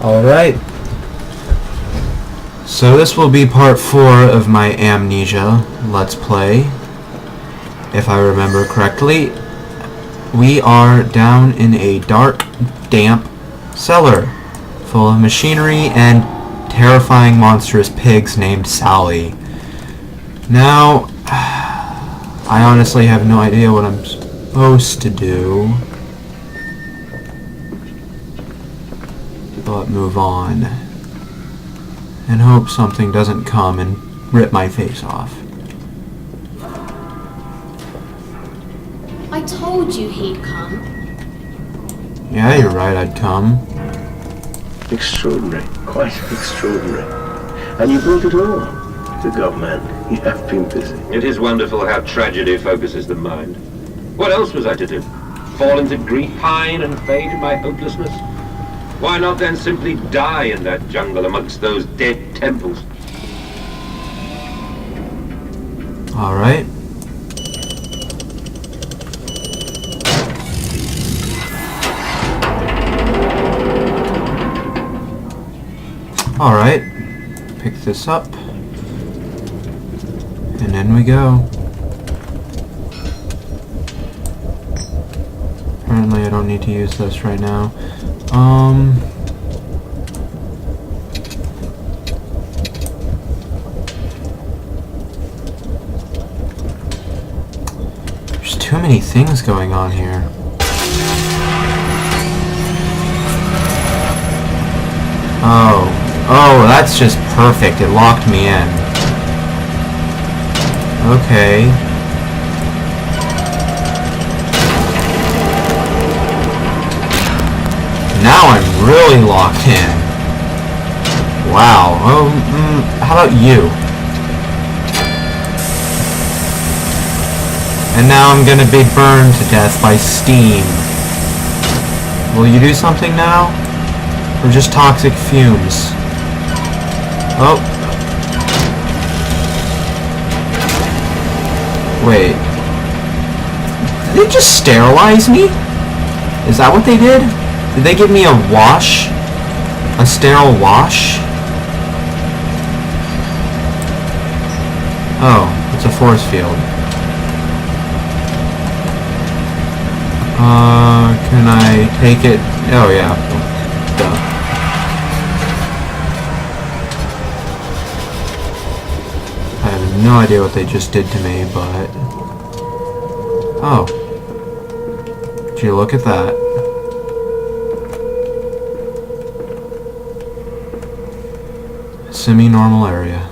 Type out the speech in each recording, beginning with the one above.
Alright. So this will be part 4 of my Amnesia Let's Play. If I remember correctly, we are down in a dark, damp cellar full of machinery and terrifying monstrous pigs named Sally. Now, I honestly have no idea what I'm supposed to do, but move on and hope something doesn't come and rip my face off. I told you he'd come. Yeah, you're right, I'd come. Extraordinary, quite extraordinary. And you brought it all. Good God, man, you have been busy. It is wonderful how tragedy focuses the mind. What else was I to do? Fall into grief, pine and fade in my hopelessness? Why not then simply die in that jungle amongst those dead temples? Alright. Alright. Pick this up. And in we go. Apparently I don't need to use this right now. There's too many things going on here. Oh, that's just perfect. It locked me in. Okay. Now I'm really locked in. Wow. How about you? And now I'm gonna be burned to death by steam. Will you do something now? Or just toxic fumes? Oh. Wait. Did they just sterilize me? Is that what they did? Did they give me a wash? A sterile wash? Oh, it's a force field. Can I take it? Oh yeah. Duh. I have no idea what they just did to me, but... Oh. Did you look at that? Semi-normal area.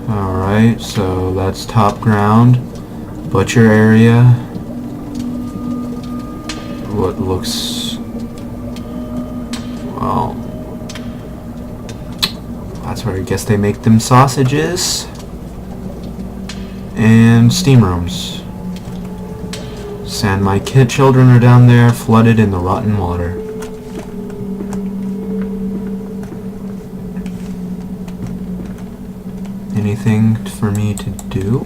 Alright, so that's top ground. Butcher area. What looks... well... that's where I guess they make them sausages. And steam rooms. And my children are down there, flooded in the rotten water. Anything for me to do?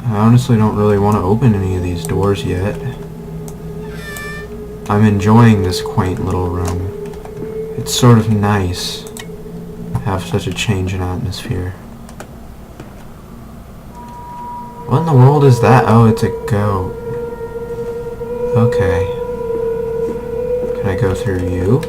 I honestly don't really want to open any of these doors yet. I'm enjoying this quaint little room. It's sort of nice to have such a change in atmosphere. What in the world is that? Oh, it's a goat. Okay. Can I go through you?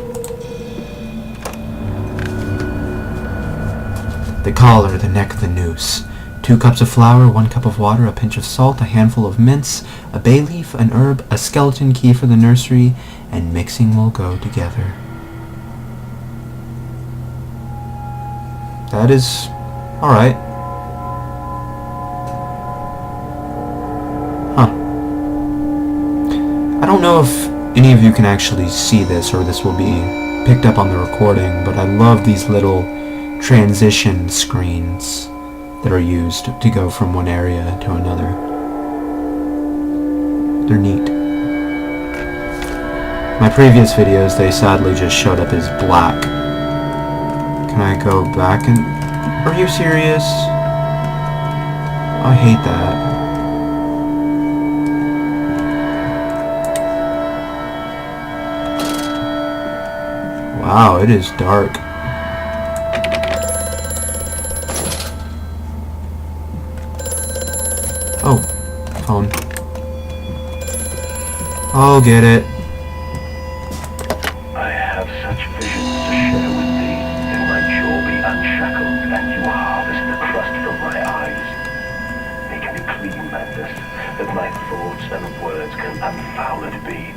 The collar, the neck, the noose. 2 cups of flour, 1 cup of water, a pinch of salt, a handful of mince, a bay leaf, an herb, a skeleton key for the nursery, and mixing will go together. That is... alright. Huh. I don't know if any of you can actually see this, or this will be picked up on the recording, but I love these little transition screens that are used to go from one area to another. They're neat. My previous videos, they sadly just showed up as black. Can I go back and... Are you serious? I hate that. Wow, it is dark. Oh, phone. I'll get it. I have such visions to share with thee. Then my jaw be unshackled, and you harvest the crust from my eyes. Make me clean, madness, that my thoughts and words can unfouled be.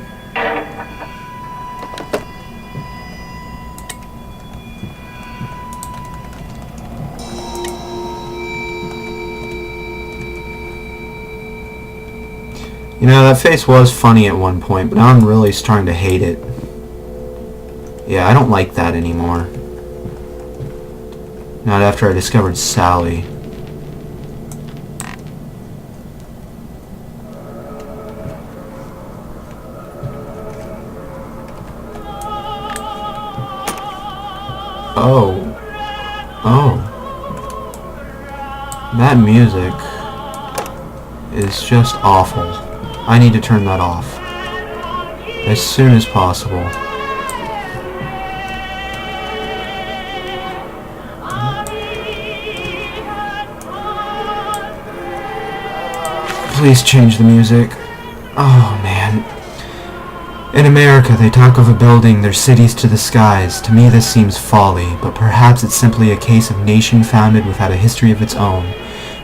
You know, that face was funny at one point, but now I'm really starting to hate it. Yeah, I don't like that anymore. Not after I discovered Sally. Oh. Oh. That music is just awful. I need to turn that off as soon as possible. Please change the music. Oh man. In America, they talk of building their cities to the skies. To me, this seems folly, but perhaps it's simply a case of nation founded without a history of its own.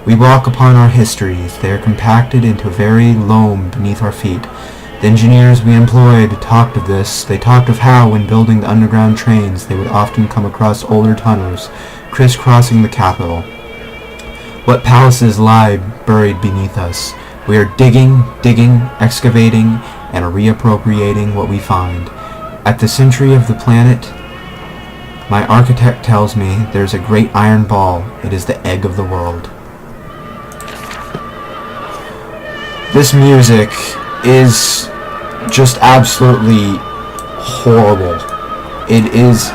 We walk upon our histories. They are compacted into a very loam beneath our feet. The engineers we employed talked of this. They talked of how, when building the underground trains, they would often come across older tunnels, crisscrossing the capital. What palaces lie buried beneath us? We are digging, excavating, and reappropriating what we find. At the century of the planet, my architect tells me there's a great iron ball. It is the egg of the world. This music is just absolutely horrible. It is...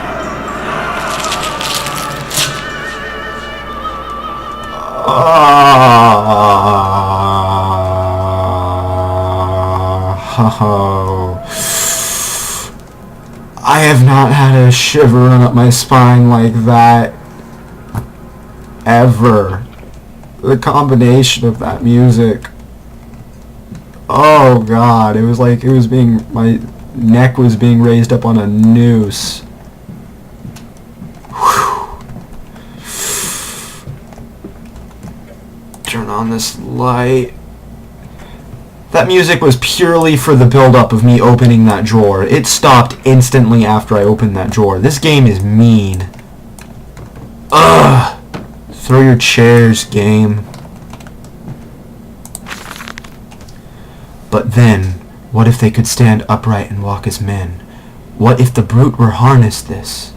I have not had a shiver run up my spine like that ever. The combination of that music. Oh god, it was like it was being, my neck was being raised up on a noose. Whew. Turn on this light. That music was purely for the build-up of me opening that drawer. It stopped instantly after I opened that drawer. This game is mean. Ugh! Throw your chairs, game. But then, what if they could stand upright and walk as men? What if the brute were harnessed this?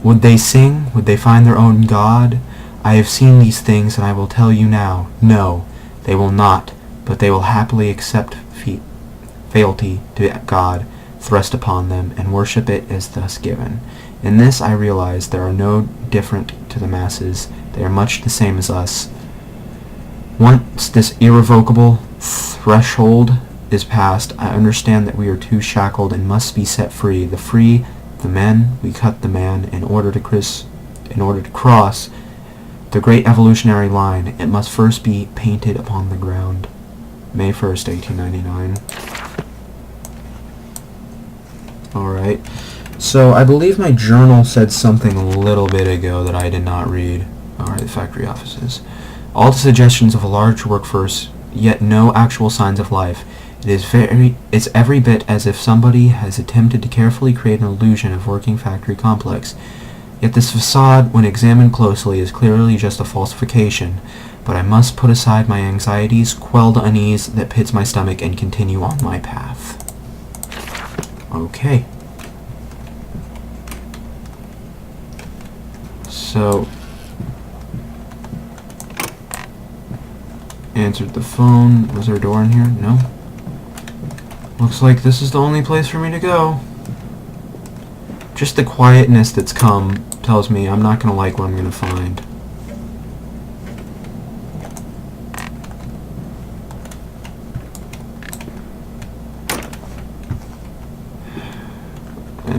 Would they sing? Would they find their own God? I have seen these things, and I will tell you now. No, they will not, but they will happily accept fealty to God thrust upon them, and worship it as thus given. In this I realize they are no different to the masses. They are much the same as us. Once this irrevocable threshold is passed, I understand that we are too shackled and must be set free. The men, we cut the man in order to cross the great evolutionary line. It must first be painted upon the ground. May 1st, 1899. Alright. So, I believe my journal said something a little bit ago that I did not read. Alright, the factory offices. All the suggestions of a large workforce, yet no actual signs of life. It's every bit as if somebody has attempted to carefully create an illusion of working factory complex. Yet this facade, when examined closely, is clearly just a falsification. But I must put aside my anxieties, quell the unease that pits my stomach, and continue on my path. Okay. So... answered the phone. Was there a door in here? No. Looks like this is the only place for me to go. Just the quietness that's come tells me I'm not going to like what I'm going to find.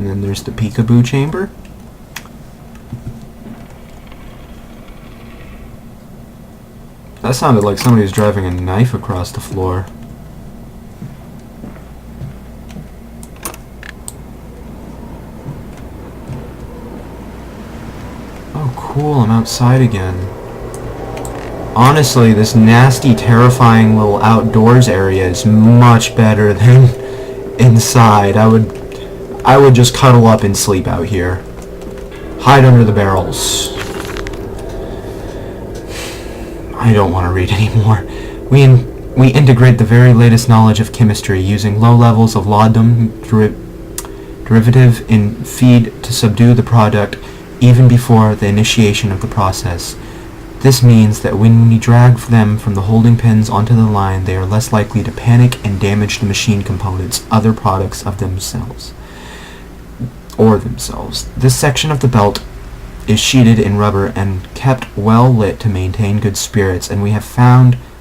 And then there's the peekaboo chamber. That sounded like somebody was driving a knife across the floor. Oh, cool, I'm outside again. Honestly, this nasty, terrifying little outdoors area is much better than inside. I would just cuddle up and sleep out here. Hide under the barrels. I don't want to read anymore. We integrate the very latest knowledge of chemistry using low levels of laudanum derivative in feed to subdue the product even before the initiation of the process. This means that when we drag them from the holding pins onto the line, they are less likely to panic and damage the machine components, other products of themselves. This section of the belt is sheeted in rubber and kept well lit to maintain good spirits, and we have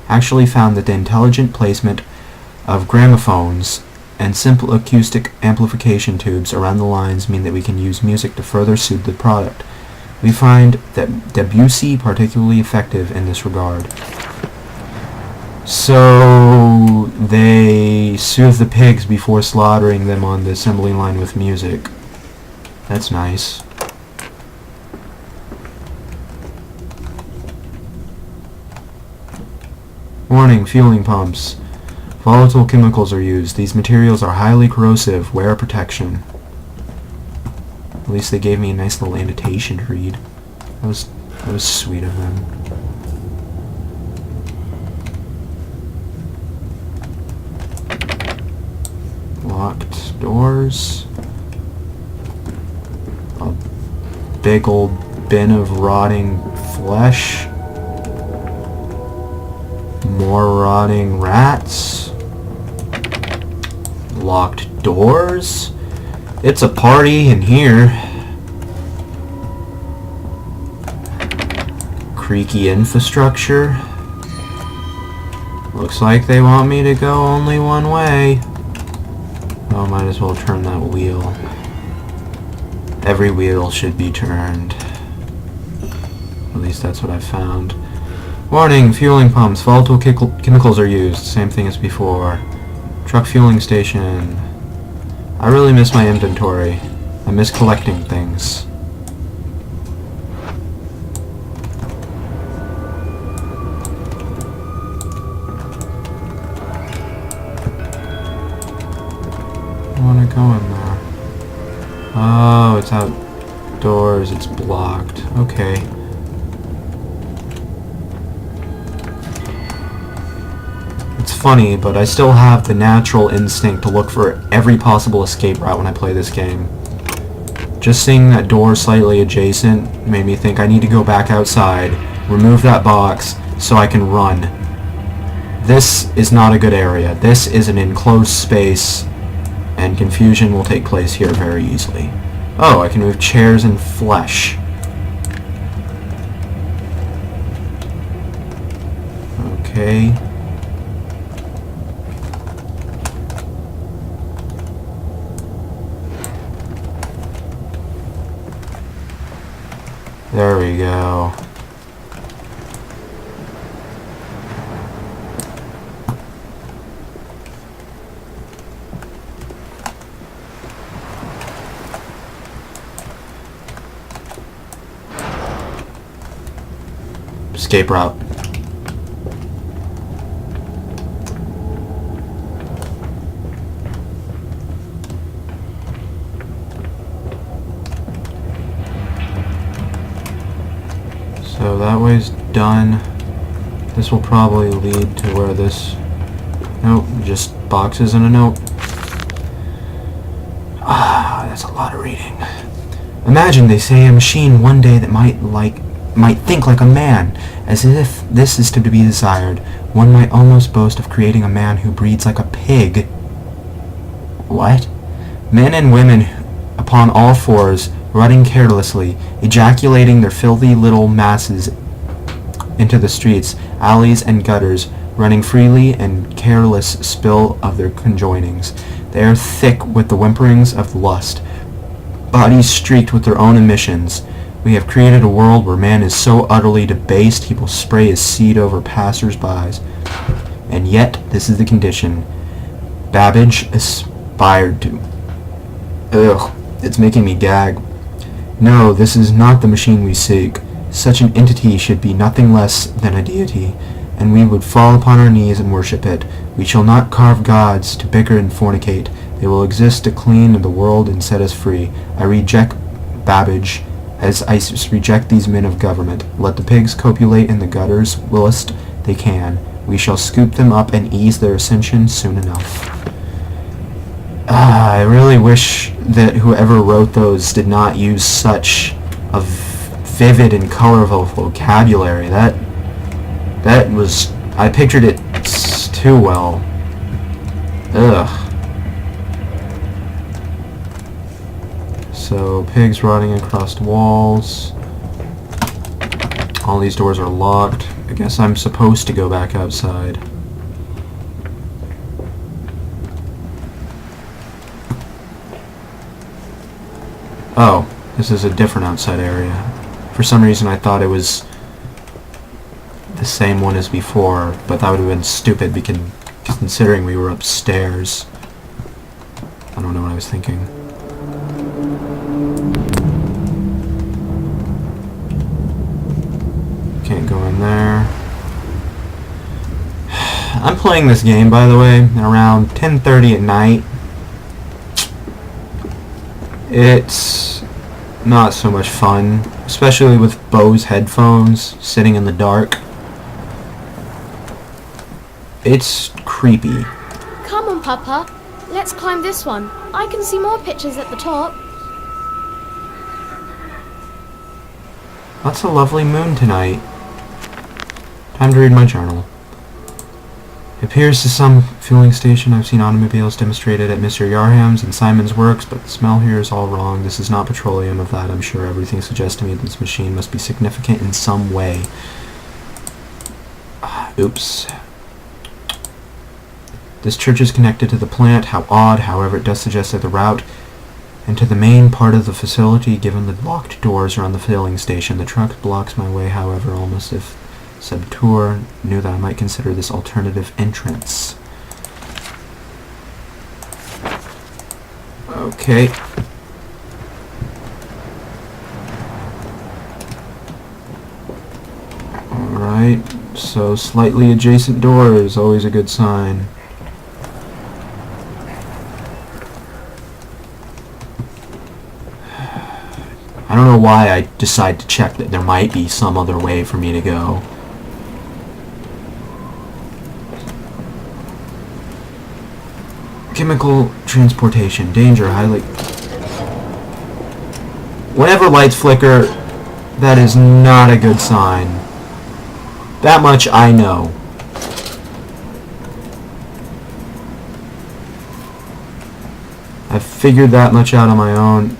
actually found that the intelligent placement of gramophones and simple acoustic amplification tubes around the lines mean that we can use music to further soothe the product. We find that Debussy particularly effective in this regard. So they soothe the pigs before slaughtering them on the assembly line with music. That's nice. Warning, fueling pumps. Volatile chemicals are used. These materials are highly corrosive. Wear protection. At least they gave me a nice little annotation to read. That was sweet of them. Locked doors. A big old bin of rotting flesh. More rotting rats. Locked doors. It's a party in here. Creaky infrastructure. Looks like they want me to go only one way. Oh, might as well turn that wheel. Every wheel should be turned. At least that's what I found. Warning, fueling pumps. Volatile chemicals are used. Same thing as before. Truck fueling station. I really miss my inventory. I miss collecting things. I want to go in there. Oh, it's outdoors. It's blocked. Okay. It's funny, but I still have the natural instinct to look for every possible escape route when I play this game. Just seeing that door slightly adjacent made me think I need to go back outside, remove that box, so I can run. This is not a good area. This is an enclosed space, and confusion will take place here very easily. Oh, I can move chairs and flesh. Okay. There we go. Escape route. So that way's done. This will probably lead to where this... Nope, just boxes and a note. Ah, that's a lot of reading. Imagine they say a machine one day that might think like a man, as if this is to be desired. One might almost boast of creating a man who breeds like a pig. What? Men and women upon all fours, running carelessly, ejaculating their filthy little masses into the streets, alleys, and gutters, running freely and careless spill of their conjoinings. They are thick with the whimperings of lust, bodies streaked with their own emissions. We have created a world where man is so utterly debased he will spray his seed over passers-by. And yet, this is the condition Babbage aspired to. Ugh, it's making me gag. No, this is not the machine we seek. Such an entity should be nothing less than a deity, and we would fall upon our knees and worship it. We shall not carve gods to bicker and fornicate. They will exist to clean the world and set us free. I reject Babbage, as I reject these men of government. Let the pigs copulate in the gutters whilst they can. We shall scoop them up and ease their ascension soon enough. I really wish that whoever wrote those did not use such a vivid and colorful vocabulary. That was... I pictured it too well. Ugh. So, pigs rotting across walls. All these doors are locked. I guess I'm supposed to go back outside. Oh, this is a different outside area. For some reason I thought it was the same one as before, but that would have been stupid because considering we were upstairs. I don't know what I was thinking. Can't go in there. I'm playing this game, by the way, around 10:30 at night. It's not so much fun, especially with Bose headphones, sitting in the dark. It's creepy. Come on, Papa. Let's climb this one. I can see more pictures at the top. That's a lovely moon tonight. Time to read my journal. It appears to some fueling station. I've seen automobiles demonstrated at Mr. Yarham's and Simon's works, but the smell here is all wrong. This is not petroleum, of that I'm sure. Everything suggests to me that this machine must be significant in some way. Oops. This church is connected to the plant. How odd. However, it does suggest that the route into the main part of the facility, given the locked doors around the filling station. The truck blocks my way, however, almost if Subtour knew that I might consider this alternative entrance. Okay. Alright, so slightly adjacent door is always a good sign. I don't know why I decided to check that there might be some other way for me to go. Chemical transportation. Danger. Highly... Whenever lights flicker, that is not a good sign. That much I know. I've figured that much out on my own.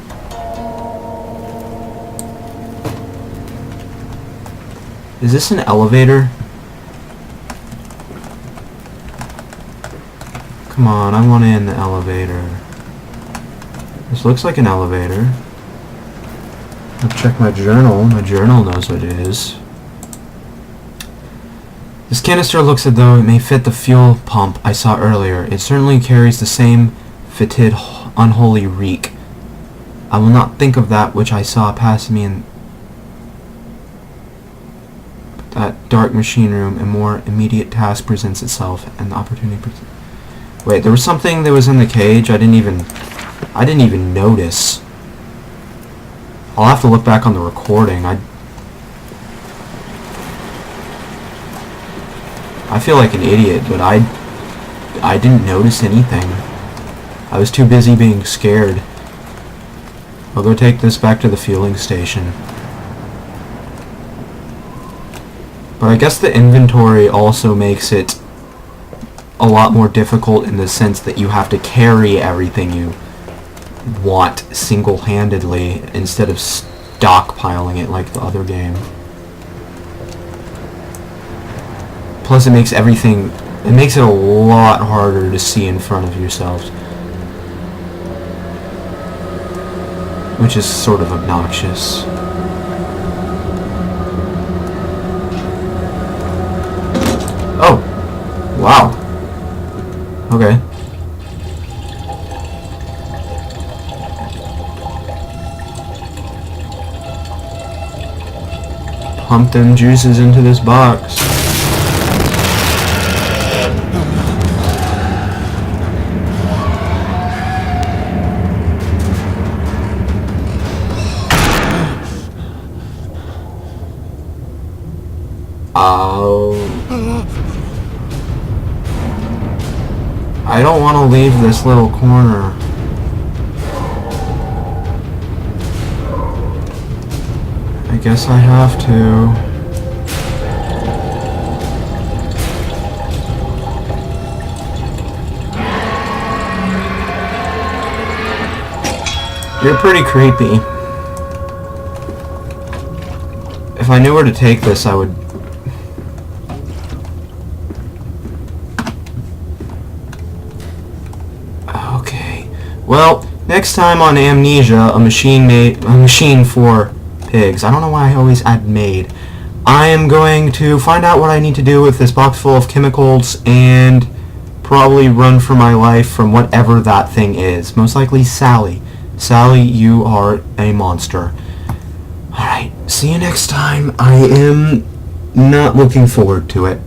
Is this an elevator? Come on, I want in the elevator. This looks like an elevator. I'll check my journal. My journal knows what it is. This canister looks as though it may fit the fuel pump I saw earlier. It certainly carries the same fetid, unholy reek. I will not think of that which I saw pass me in that dark machine room. A more immediate task presents itself, and the opportunity presents. Wait, there was something that was in the cage. I didn't even notice. I'll have to look back on the recording. I feel like an idiot, but I didn't notice anything. I was too busy being scared. I'll go take this back to the fueling station. But I guess the inventory also makes it a lot more difficult in the sense that you have to carry everything you want single-handedly instead of stockpiling it like the other game. Plus it makes it a lot harder to see in front of yourselves. which is sort of obnoxious. Oh! Wow. Okay. Pump them juices into this box. I don't want to leave this little corner. I guess I have to. You're pretty creepy. If I knew where to take this, I would... Okay. Well, next time on Amnesia, a machine for pigs. I don't know why I always add made. I am going to find out what I need to do with this box full of chemicals and probably run for my life from whatever that thing is. Most likely Sally. Sally, you are a monster. Alright, see you next time. I am not looking forward to it.